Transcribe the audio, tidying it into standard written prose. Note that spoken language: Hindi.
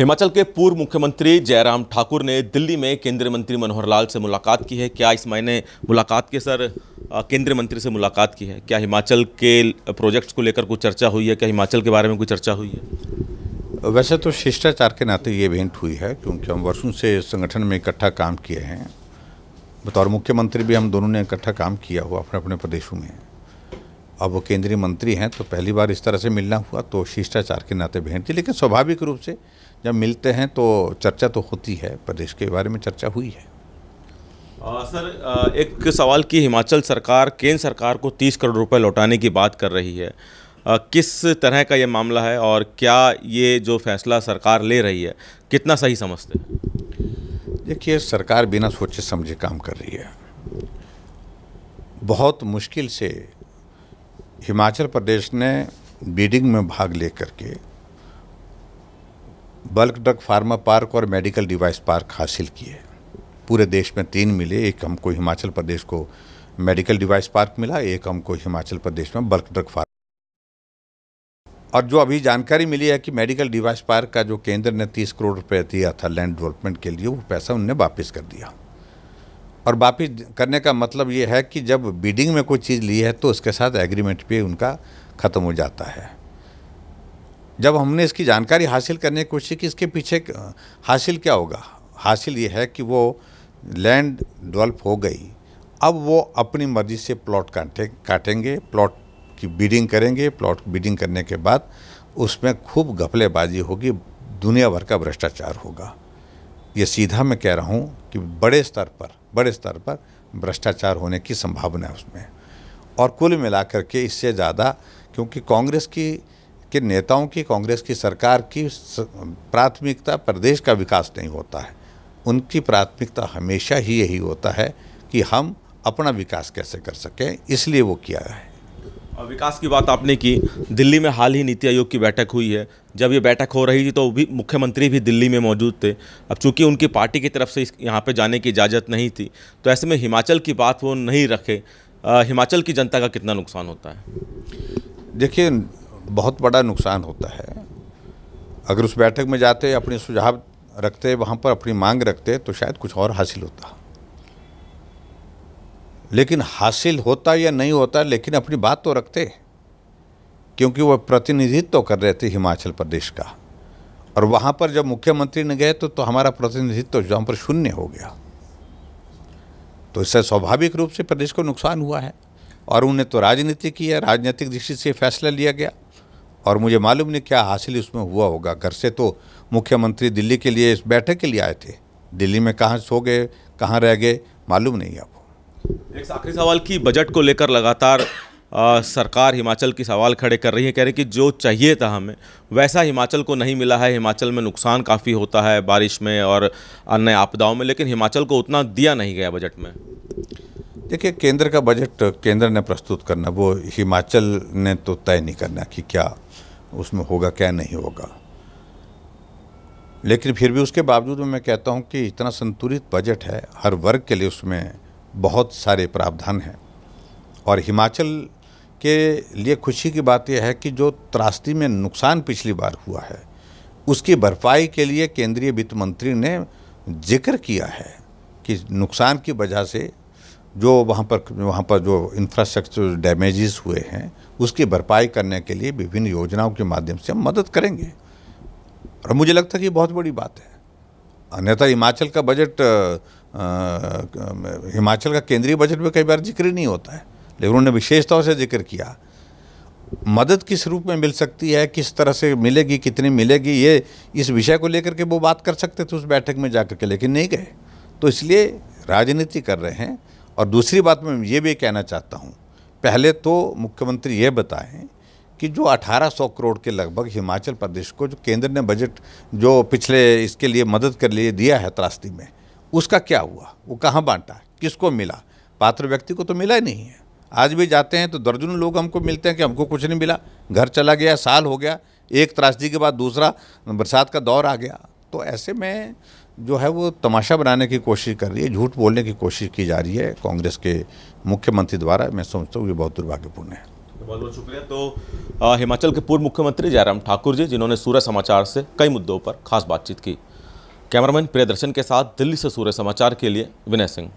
हिमाचल के पूर्व मुख्यमंत्री जयराम ठाकुर ने दिल्ली में केंद्रीय मंत्री मनोहर लाल से मुलाकात की है। क्या इस महीने मुलाकात के केंद्रीय मंत्री से मुलाकात की है? क्या हिमाचल के प्रोजेक्ट्स को लेकर कुछ चर्चा हुई है? क्या हिमाचल के बारे में कोई चर्चा हुई है? वैसे तो शिष्टाचार के नाते ये भेंट हुई है, क्योंकि हम वर्षों से संगठन में इकट्ठा काम किए हैं। बतौर मुख्यमंत्री भी हम दोनों ने इकट्ठा काम किया हुआ अपने अपने प्रदेशों में। अब वो केंद्रीय मंत्री हैं तो पहली बार इस तरह से मिलना हुआ, तो शिष्टाचार के नाते भेंट थी। लेकिन स्वाभाविक रूप से जब मिलते हैं तो चर्चा तो होती है, प्रदेश के बारे में चर्चा हुई है। सर, एक सवाल कि हिमाचल सरकार केंद्र सरकार को 30 करोड़ रुपए लौटाने की बात कर रही है। किस तरह का ये मामला है और क्या ये जो फैसला सरकार ले रही है कितना सही समझते हैं? देखिए, सरकार बिना सोचे समझे काम कर रही है। बहुत मुश्किल से हिमाचल प्रदेश ने बीडिंग में भाग लेकर के बल्क ड्रग फार्मा पार्क और मेडिकल डिवाइस पार्क हासिल किए। पूरे देश में 3 मिले, एक हमको हिमाचल प्रदेश को मेडिकल डिवाइस पार्क मिला, एक हमको हिमाचल प्रदेश में बल्क ड्रग फार्मा। और जो अभी जानकारी मिली है कि मेडिकल डिवाइस पार्क का जो केंद्र ने 30 करोड़ रुपए दिया था लैंड डेवलपमेंट के लिए, वो पैसा उन्होंने वापस कर दिया। और वापस करने का मतलब ये है कि जब बिडिंग में कोई चीज़ ली है तो उसके साथ एग्रीमेंट पे उनका ख़त्म हो जाता है। जब हमने इसकी जानकारी हासिल करने की कोशिश की इसके पीछे हासिल क्या होगा, हासिल ये है कि वो लैंड डेवलप हो गई। अब वो अपनी मर्ज़ी से प्लॉट काटेंगे, प्लॉट की बिडिंग करेंगे। प्लॉट बिडिंग करने के बाद उसमें खूब घपलेबाजी होगी, दुनिया भर का भ्रष्टाचार होगा। ये सीधा मैं कह रहा हूँ कि बड़े स्तर पर भ्रष्टाचार होने की संभावना है उसमें। और कुल मिलाकर के इससे ज़्यादा, क्योंकि कांग्रेस के नेताओं की, कांग्रेस की सरकार की प्राथमिकता प्रदेश का विकास नहीं होता है। उनकी प्राथमिकता हमेशा ही यही होता है कि हम अपना विकास कैसे कर सकें, इसलिए वो किया है। विकास की बात आपने की, दिल्ली में हाल ही नीति आयोग की बैठक हुई है। जब ये बैठक हो रही थी तो भी मुख्यमंत्री भी दिल्ली में मौजूद थे। अब चूंकि उनकी पार्टी की तरफ से यहाँ पे जाने की इजाज़त नहीं थी, तो ऐसे में हिमाचल की बात वो नहीं रखे, हिमाचल की जनता का कितना नुकसान होता है? देखिए, बहुत बड़ा नुकसान होता है। अगर उस बैठक में जाते, अपने सुझाव रखते, वहाँ पर अपनी मांग रखते, तो शायद कुछ और हासिल होता। लेकिन हासिल होता या नहीं होता, लेकिन अपनी बात तो रखते, क्योंकि वो प्रतिनिधित्व तो कर रहे थे हिमाचल प्रदेश का। और वहाँ पर जब मुख्यमंत्री ने गए तो हमारा प्रतिनिधित्व जहाँ पर शून्य हो गया। तो इससे स्वाभाविक रूप से प्रदेश को नुकसान हुआ है। और उन्हें तो राजनीति की है, राजनीतिक दृष्टि से फैसला लिया गया। और मुझे मालूम नहीं क्या हासिल उसमें हुआ होगा। घर से तो मुख्यमंत्री दिल्ली के लिए, इस बैठक के लिए आए थे। दिल्ली में कहाँ सो गए, कहाँ रह गए, मालूम नहीं है। एक आखिरी सवाल की बजट को लेकर लगातार सरकार हिमाचल की सवाल खड़े कर रही है। कह रही कि जो चाहिए था हमें वैसा हिमाचल को नहीं मिला है। हिमाचल में नुकसान काफ़ी होता है बारिश में और अन्य आपदाओं में, लेकिन हिमाचल को उतना दिया नहीं गया बजट में। देखिए, केंद्र का बजट केंद्र ने प्रस्तुत करना, वो हिमाचल ने तो तय नहीं करना कि क्या उसमें होगा क्या नहीं होगा। लेकिन फिर भी उसके बावजूद मैं कहता हूँ कि इतना संतुलित बजट है, हर वर्ग के लिए उसमें बहुत सारे प्रावधान हैं। और हिमाचल के लिए खुशी की बात यह है कि जो त्रासदी में नुकसान पिछली बार हुआ है, उसकी भरपाई के लिए केंद्रीय वित्त मंत्री ने जिक्र किया है कि नुकसान की वजह से जो वहाँ पर जो इंफ्रास्ट्रक्चर डैमेजेस हुए हैं, उसकी भरपाई करने के लिए विभिन्न योजनाओं के माध्यम से हम मदद करेंगे। और मुझे लगता है कि बहुत बड़ी बात है। अन्यथा हिमाचल का बजट, हिमाचल का केंद्रीय बजट में कई बार जिक्र नहीं होता है, लेकिन उन्होंने विशेष तौर से जिक्र किया। मदद किस रूप में मिल सकती है, किस तरह से मिलेगी, कितनी मिलेगी, ये इस विषय को लेकर के वो बात कर सकते थे उस बैठक में जाकर के, लेकिन नहीं गए। तो इसलिए राजनीति कर रहे हैं। और दूसरी बात मैं ये भी कहना चाहता हूँ, पहले तो मुख्यमंत्री ये बताएं कि जो 1800 करोड़ के लगभग हिमाचल प्रदेश को जो केंद्र ने बजट जो पिछले इसके लिए मदद के लिए दिया है त्रासदी में, उसका क्या हुआ, वो कहाँ बांटा, किसको मिला? पात्र व्यक्ति को तो मिला ही नहीं है। आज भी जाते हैं तो दर्जनों लोग हमको मिलते हैं कि हमको कुछ नहीं मिला, घर चला गया, साल हो गया, एक त्रासदी के बाद दूसरा बरसात का दौर आ गया। तो ऐसे में जो है वो तमाशा बनाने की कोशिश कर रही है, झूठ बोलने की कोशिश की जा रही है कांग्रेस के मुख्यमंत्री द्वारा। मैं समझता हूँ ये बहुत दुर्भाग्यपूर्ण है। बहुत बहुत शुक्रिया। तो हिमाचल के पूर्व मुख्यमंत्री जयराम ठाकुर जी, जिन्होंने सूर्य समाचार से कई मुद्दों पर खास बातचीत की। कैमरामैन प्रियदर्शन के साथ दिल्ली से सूर्य समाचार के लिए विनय सिंह।